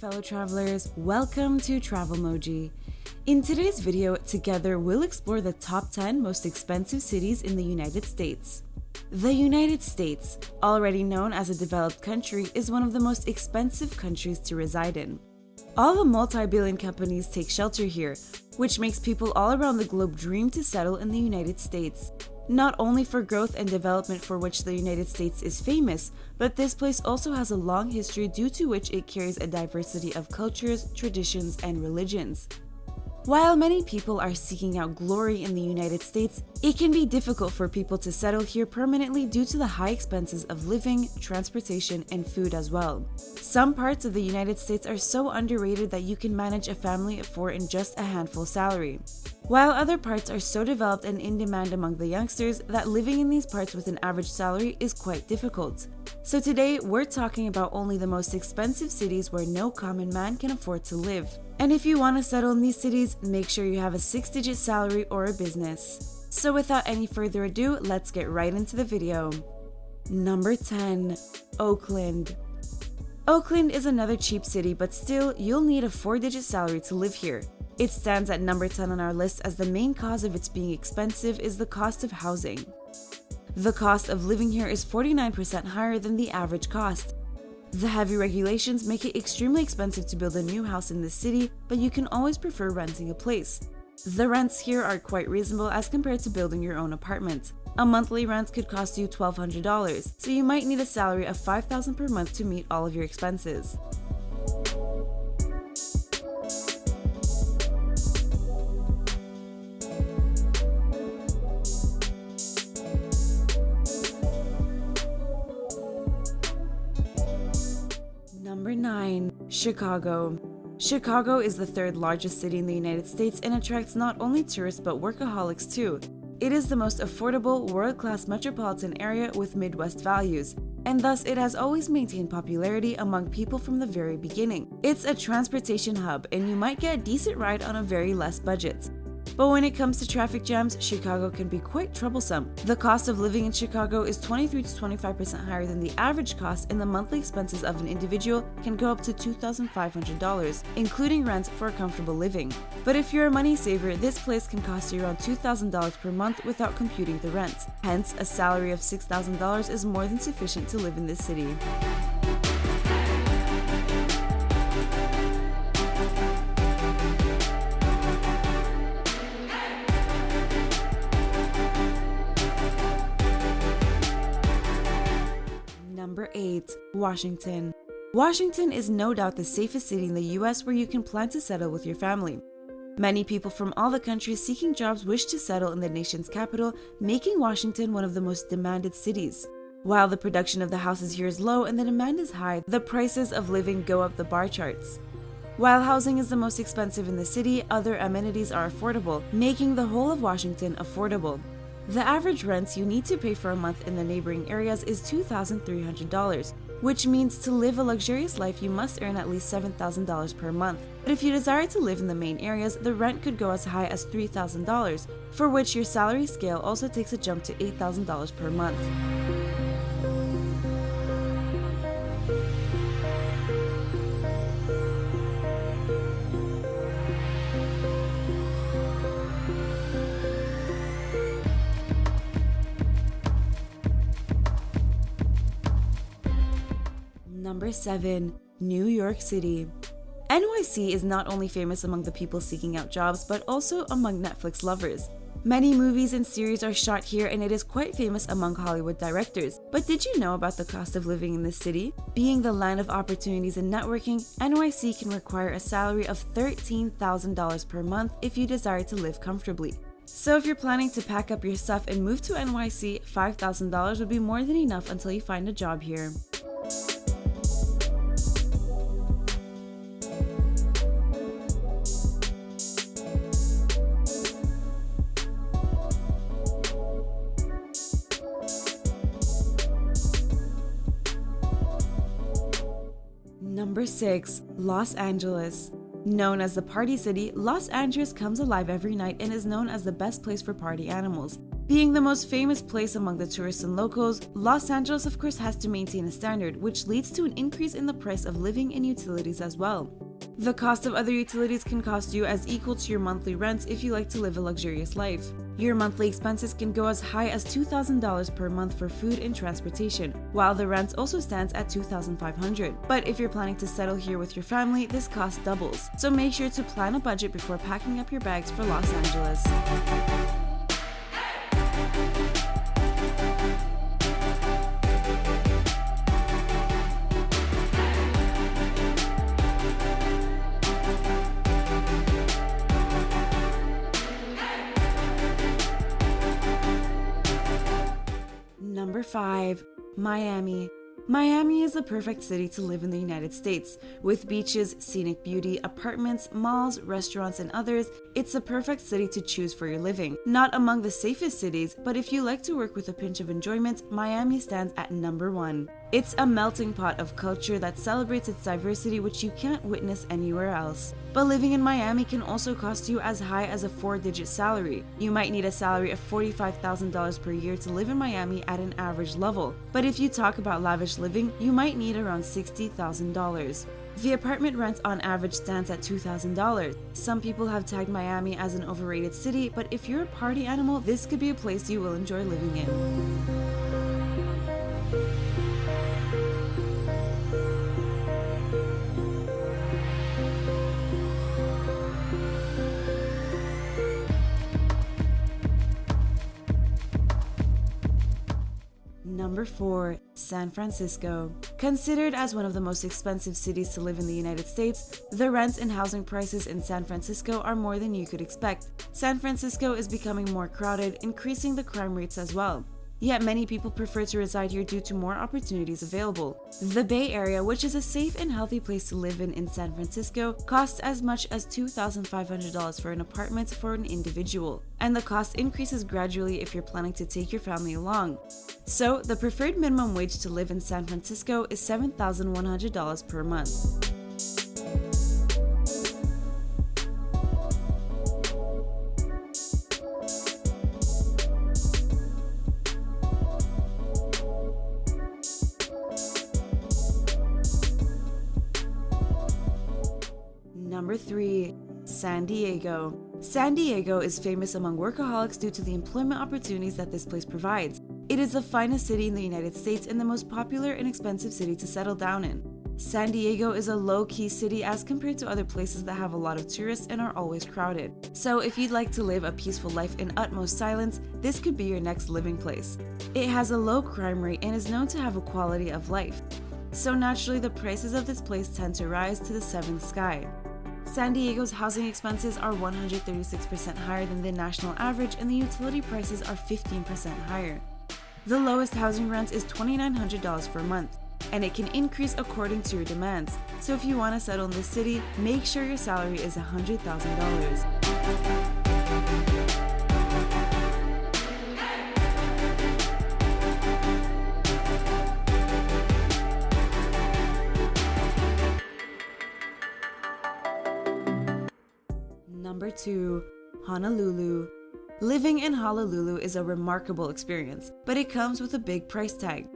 fellow travelers, welcome to Travelmoji. In today's video, together we'll explore the top 10 most expensive cities in the United States. The United States, already known as a developed country, is one of the most expensive countries to reside in. All the multi-billion companies take shelter here, which makes people all around the globe dream to settle in the United States. Not only for growth and development for which the United States is famous, but this place also has a long history due to which it carries a diversity of cultures, traditions, and religions. While many people are seeking out glory in the United States, it can be difficult for people to settle here permanently due to the high expenses of living, transportation, and food as well. Some parts of the United States are so underrated that you can manage a family of 4 in just a handful salary, while other parts are so developed and in demand among the youngsters that living in these parts with an average salary is quite difficult. So today, we're talking about only the most expensive cities where no common man can afford to live. And if you want to settle in these cities, make sure you have a 6-digit salary or a business. So without any further ado, let's get right into the video. Number 10. Oakland. Oakland is another cheap city, but still, you'll need a 4-digit salary to live here. It stands at number 10 on our list as the main cause of its being expensive is the cost of housing. The cost of living here is 49% higher than the average cost. The heavy regulations make it extremely expensive to build a new house in this city, but you can always prefer renting a place. The rents here are quite reasonable as compared to building your own apartment. A monthly rent could cost you $1,200, so you might need a salary of $5,000 per month to meet all of your expenses. Number 9. Chicago. Chicago is the 3rd largest city in the United States and attracts not only tourists but workaholics too. It is the most affordable, world-class metropolitan area with Midwest values, and thus it has always maintained popularity among people from the very beginning. It's a transportation hub, and you might get a decent ride on a very less budget. But when it comes to traffic jams, Chicago can be quite troublesome. The cost of living in Chicago is 23 to 25% higher than the average cost, and the monthly expenses of an individual can go up to $2,500, including rent for a comfortable living. But if you're a money saver, this place can cost you around $2,000 per month without computing the rent. Hence, a salary of $6,000 is more than sufficient to live in this city. Number 8. Washington. Washington is no doubt the safest city in the US where you can plan to settle with your family. Many people from all the countries seeking jobs wish to settle in the nation's capital, making Washington one of the most demanded cities. While the production of the houses here is low and the demand is high, the prices of living go up the bar charts. While housing is the most expensive in the city, other amenities are affordable, making the whole of Washington affordable. The average rent you need to pay for a month in the neighboring areas is $2,300, which means to live a luxurious life you must earn at least $7,000 per month. But if you desire to live in the main areas, the rent could go as high as $3,000, for which your salary scale also takes a jump to $8,000 per month. Number 7. New York City. NYC is not only famous among the people seeking out jobs, but also among Netflix lovers. Many movies and series are shot here, and it is quite famous among Hollywood directors. But did you know about the cost of living in this city? Being the land of opportunities and networking, NYC can require a salary of $13,000 per month if you desire to live comfortably. So if you're planning to pack up your stuff and move to NYC, $5,000 would be more than enough until you find a job here. Number 6. Los Angeles. Known as the Party City, Los Angeles comes alive every night and is known as the best place for party animals. Being the most famous place among the tourists and locals, Los Angeles of course has to maintain a standard, which leads to an increase in the price of living and utilities as well. The cost of other utilities can cost you as equal to your monthly rent if you like to live a luxurious life. Your monthly expenses can go as high as $2,000 per month for food and transportation, while the rent also stands at $2,500. But if you're planning to settle here with your family, this cost doubles. So make sure to plan a budget before packing up your bags for Los Angeles. Number 5. Miami. Miami is the perfect city to live in the United States. With beaches, scenic beauty, apartments, malls, restaurants, and others, it's a perfect city to choose for your living. Not among the safest cities, but if you like to work with a pinch of enjoyment, Miami stands at number 1. It's a melting pot of culture that celebrates its diversity, which you can't witness anywhere else. But living in Miami can also cost you as high as a 4-digit salary. You might need a salary of $45,000 per year to live in Miami at an average level. But if you talk about lavish living, you might need around $60,000. The apartment rent on average stands at $2,000. Some people have tagged Miami as an overrated city, but if you're a party animal, this could be a place you will enjoy living in. Number 4. San Francisco. Considered as one of the most expensive cities to live in the United States, the rents and housing prices in San Francisco are more than you could expect. San Francisco is becoming more crowded, increasing the crime rates as well. Yet many people prefer to reside here due to more opportunities available. The Bay Area, which is a safe and healthy place to live in San Francisco, costs as much as $2,500 for an apartment for an individual, and the cost increases gradually if you're planning to take your family along. So, the preferred minimum wage to live in San Francisco is $7,100 per month. Number 3. San Diego. San Diego is famous among workaholics due to the employment opportunities that this place provides. It is the finest city in the United States and the most popular and expensive city to settle down in. San Diego is a low-key city as compared to other places that have a lot of tourists and are always crowded. So if you'd like to live a peaceful life in utmost silence, this could be your next living place. It has a low crime rate and is known to have a quality of life. So naturally, the prices of this place tend to rise to the seventh sky. San Diego's housing expenses are 136% higher than the national average, and the utility prices are 15% higher. The lowest housing rent is $2,900 per month, and it can increase according to your demands. So if you want to settle in this city, make sure your salary is $100,000. Number 2. Honolulu. Living in Honolulu is a remarkable experience, but it comes with a big price tag.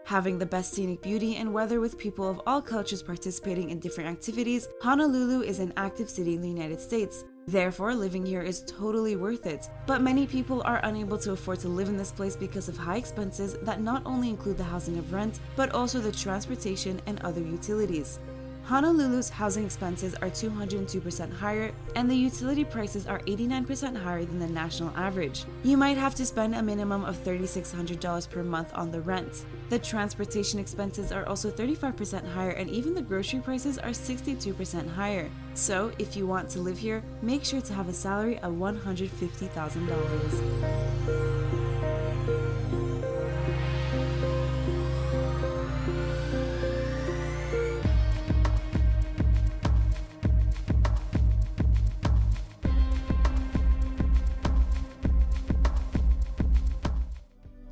Having the best scenic beauty and weather with people of all cultures participating in different activities, Honolulu is an active city in the United States. Therefore, living here is totally worth it. But many people are unable to afford to live in this place because of high expenses that not only include the housing of rent, but also the transportation and other utilities. Honolulu's housing expenses are 202% higher, and the utility prices are 89% higher than the national average. You might have to spend a minimum of $3,600 per month on the rent. The transportation expenses are also 35% higher, and even the grocery prices are 62% higher. So, if you want to live here, make sure to have a salary of $150,000.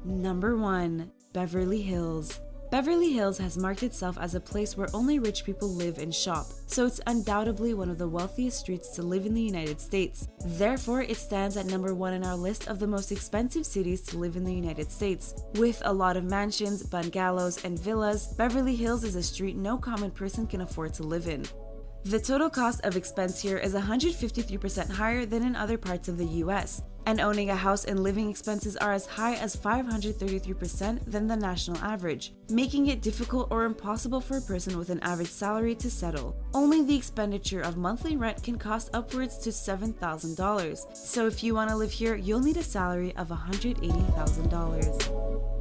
Number 1. Beverly Hills. Beverly Hills has marked itself as a place where only rich people live and shop, so it's undoubtedly one of the wealthiest streets to live in the United States. Therefore, it stands at number 1 in our list of the most expensive cities to live in the United States. With a lot of mansions, bungalows, and villas, Beverly Hills is a street no common person can afford to live in. The total cost of expense here is 153% higher than in other parts of the US, and owning a house and living expenses are as high as 533% than the national average, making it difficult or impossible for a person with an average salary to settle. Only the expenditure of monthly rent can cost upwards to $7,000, so if you want to live here, you'll need a salary of $180,000.